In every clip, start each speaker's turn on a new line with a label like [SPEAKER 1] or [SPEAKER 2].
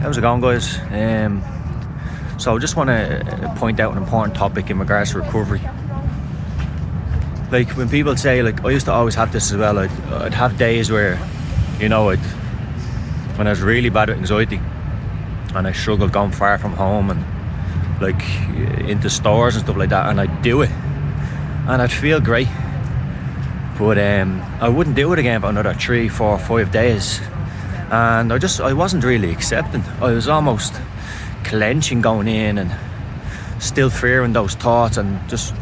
[SPEAKER 1] How's it going, guys? So I just want to point out an important topic in regards to recovery. Like when people say, like I used to always have this as well, I'd have days where, when I was really bad with anxiety and I struggled going far from home and like into stores and stuff like that, and I'd do it and I'd feel great, but I wouldn't do it again for another 3, 4, 5 days. And I wasn't really accepting. I was almost clenching going in and still fearing those thoughts and just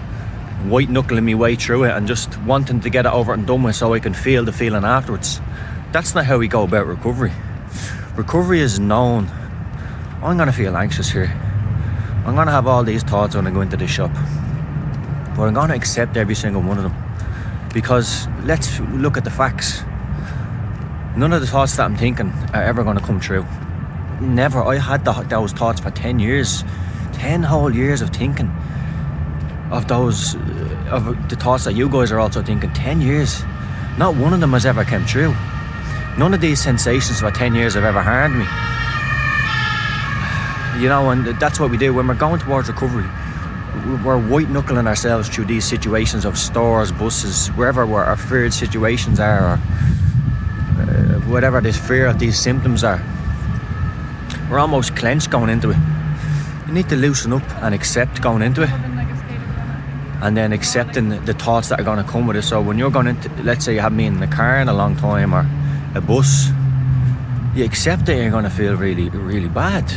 [SPEAKER 1] white knuckling my way through it and just wanting to get it over and done with so I can feel the feeling afterwards. That's not how we go about recovery. Recovery is known. I'm going to feel anxious here. I'm going to have all these thoughts when I go into the shop. But I'm going to accept every single one of them. Because let's look at the facts. None of the thoughts that I'm thinking are ever going to come true. Never. I had those thoughts for 10 years. 10 whole years of thinking of those, of the thoughts that you guys are also thinking. 10 years. Not one of them has ever come true. None of these sensations for 10 years have ever harmed me. And that's what we do. When we're going towards recovery, we're white knuckling ourselves through these situations of stores, buses, wherever our feared situations are, or whatever this fear of these symptoms are. We're almost clenched going into it. You need to loosen up and accept going into it, and then accepting the thoughts that are going to come with it. So when you're going into, let's say you haven't been in a car in a long time or a bus, you accept that you're going to feel really, really bad.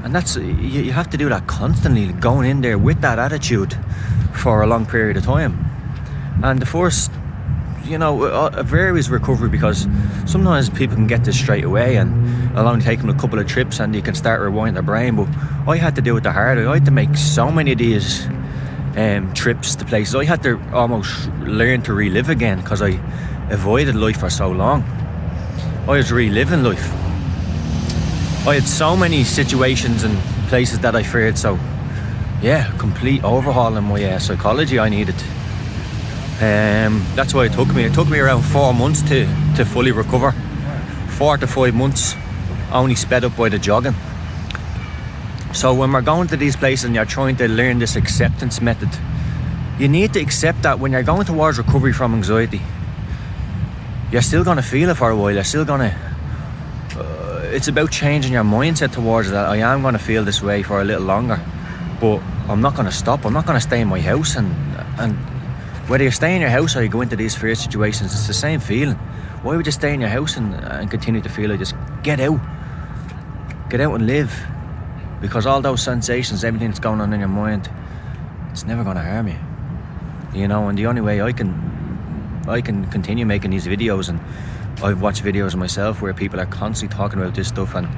[SPEAKER 1] And that's, you have to do that constantly, going in there with that attitude for a long period of time. And the first, it varies recovery, because sometimes people can get this straight away and it'll only take them a couple of trips and you can start rewinding their brain. But I had to do it the hard way. I had to make so many of these trips to places. I had to almost learn to relive again, because I avoided life for so long. I was reliving life. I had so many situations and places that I feared. So yeah, complete overhaul in my psychology I needed. That's why it took me. It took me around 4 months to fully recover. 4 to 5 months, only sped up by the jogging. So when we're going to these places and you're trying to learn this acceptance method, you need to accept that when you're going towards recovery from anxiety, you're still going to feel it for a while. You're still going to... it's about changing your mindset towards that. I am going to feel this way for a little longer, but I'm not going to stop. I'm not going to stay in my house. And whether you stay in your house or you go into these fear situations, it's the same feeling. Why would you stay in your house and continue to feel it? Just get out. Get out and live. Because all those sensations, everything that's going on in your mind, it's never going to harm you. And the only way I can continue making these videos, and I've watched videos of myself where people are constantly talking about this stuff and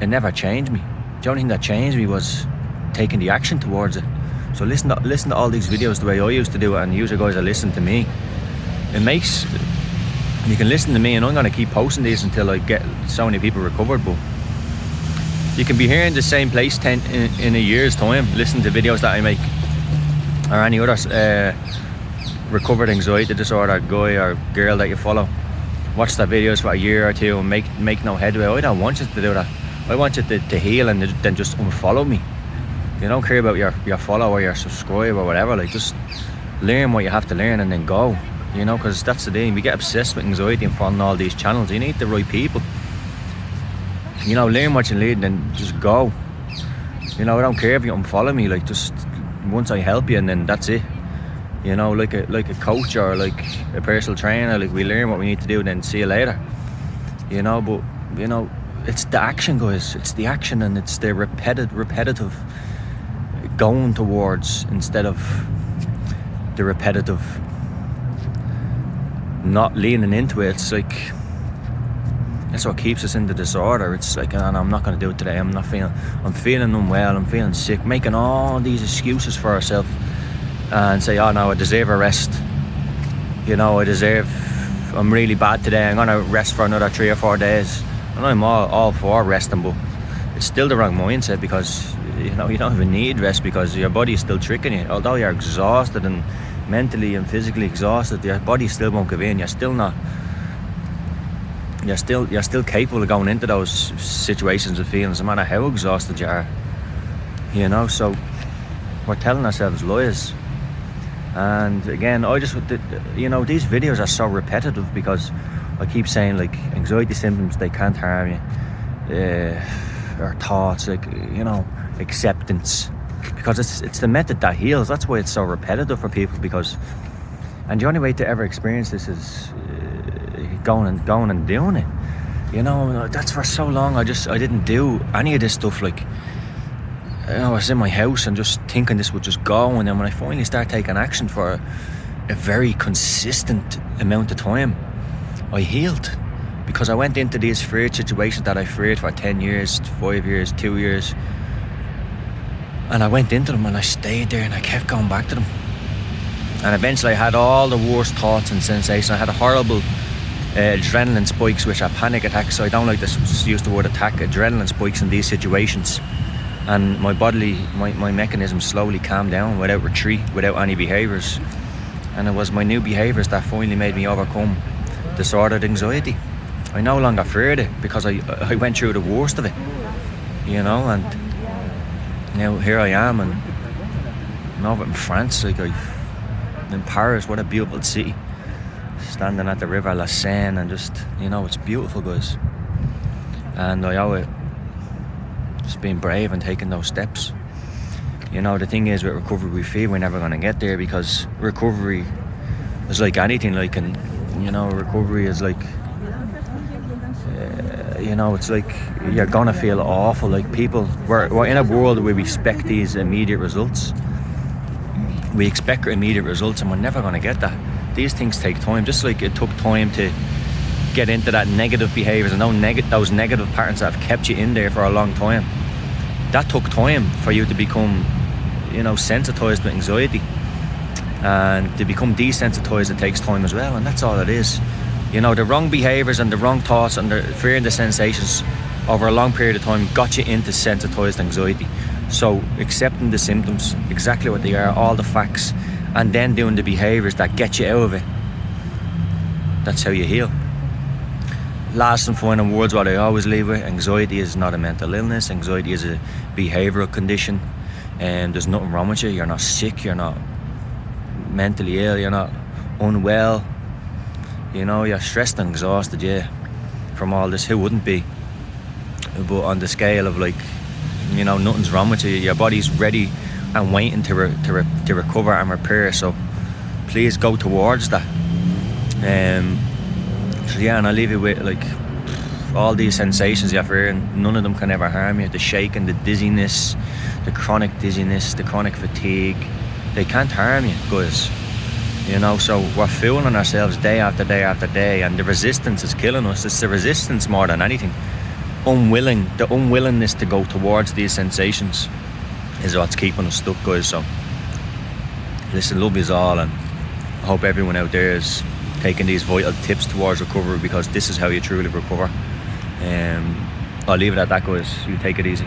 [SPEAKER 1] it never changed me. The only thing that changed me was taking the action towards it. So listen to all these videos the way I used to do it, and you guys are listening to me. You can listen to me, and I'm going to keep posting these until I get so many people recovered. But you can be here in the same place in a year's time, listen to videos that I make, or any other recovered anxiety disorder guy or girl that you follow. Watch their videos for a year or two and make no headway. I don't want you to do that. I want you to heal and then just unfollow me. You don't care about your follow or your subscribe or whatever. Like, just learn what you have to learn and then go. Because that's the thing. We get obsessed with anxiety and following all these channels. You need the right people. Learn what you need and then just go. I don't care if you unfollow me. Like, just once I help you, and then that's it. Like a coach or like a personal trainer. Like, we learn what we need to do, and then see you later. But it's the action, guys. It's the action, and it's the repetitive going towards, instead of the repetitive not leaning into it. It's like, that's what keeps us in the disorder. It's like, I'm not going to do it today. I'm feeling unwell. I'm feeling sick. Making all these excuses for ourselves and say, oh no, I deserve a rest. I'm really bad today. I'm going to rest for another 3 or 4 days. And I'm all for resting, but it's still the wrong mindset, because you don't even need rest, because your body is still tricking you. Although you're exhausted and mentally and physically exhausted, your body still won't give in. You're still not you're still capable of going into those situations and feelings, no matter how exhausted you are. You know, so we're telling ourselves lies. And again, you know, these videos are so repetitive because I keep saying, like, anxiety symptoms, they can't harm you. Or thoughts, like, you know, acceptance, because it's the method that heals. That's why it's so repetitive for people, because, and the only way to ever experience this is going and doing it. You know, that's for so long I didn't do any of this stuff. Like, you know, I was in my house and just thinking this would just go, and then when I finally start taking action for a very consistent amount of time, I healed. Because I went into these feared situations that I feared for 10 years, 5 years, 2 years. And I went into them and I stayed there and I kept going back to them. And eventually I had all the worst thoughts and sensations. I had a horrible adrenaline spikes, which are panic attacks. So I don't like to use the word attack. Adrenaline spikes in these situations. And my mechanism slowly calmed down without retreat, without any behaviours. And it was my new behaviours that finally made me overcome disordered anxiety. I no longer feared it because I went through the worst of it, you know, and now here I am, and I'm over in France, like in Paris. What a beautiful city, standing at the river La Seine, and just, you know, it's beautiful, guys. And I owe it just being brave and taking those steps. You know, the thing is with recovery, we feel we're never going to get there, because recovery is like anything, like, and you know, recovery is like, you know, it's like you're gonna feel awful. Like, people, we're in a world where we expect these immediate results. We expect immediate results, and we're never gonna get that. These things take time, just like it took time to get into that negative behaviours and those negative patterns that have kept you in there for a long time. That took time for you to become, you know, sensitised with anxiety. And to become desensitized, it takes time as well, and that's all it is. You know, the wrong behaviours and the wrong thoughts and the fear and the sensations over a long period of time got you into sensitised anxiety. So accepting the symptoms, exactly what they are, all the facts, and then doing the behaviours that get you out of it, that's how you heal. Last and final words, what I always leave with: anxiety is not a mental illness. Anxiety is a behavioural condition, and there's nothing wrong with you. You're not sick, you're not mentally ill, you're not unwell. You know, you're stressed and exhausted, yeah, from all this. Who wouldn't be? But on the scale of, like, you know, nothing's wrong with you. Your body's ready and waiting to recover and repair. So please go towards that. So yeah, and I'll leave you with, like, all these sensations you're feeling. None of them can ever harm you. The shaking, the dizziness, the chronic dizziness, the chronic fatigue, they can't harm you, guys. You know, so we're fooling ourselves day after day after day, and the resistance is killing us. It's the resistance more than anything. The unwillingness to go towards these sensations is what's keeping us stuck, guys. So listen, love is all, and I hope everyone out there is taking these vital tips towards recovery, because this is how you truly recover. I'll leave it at that, guys. You take it easy.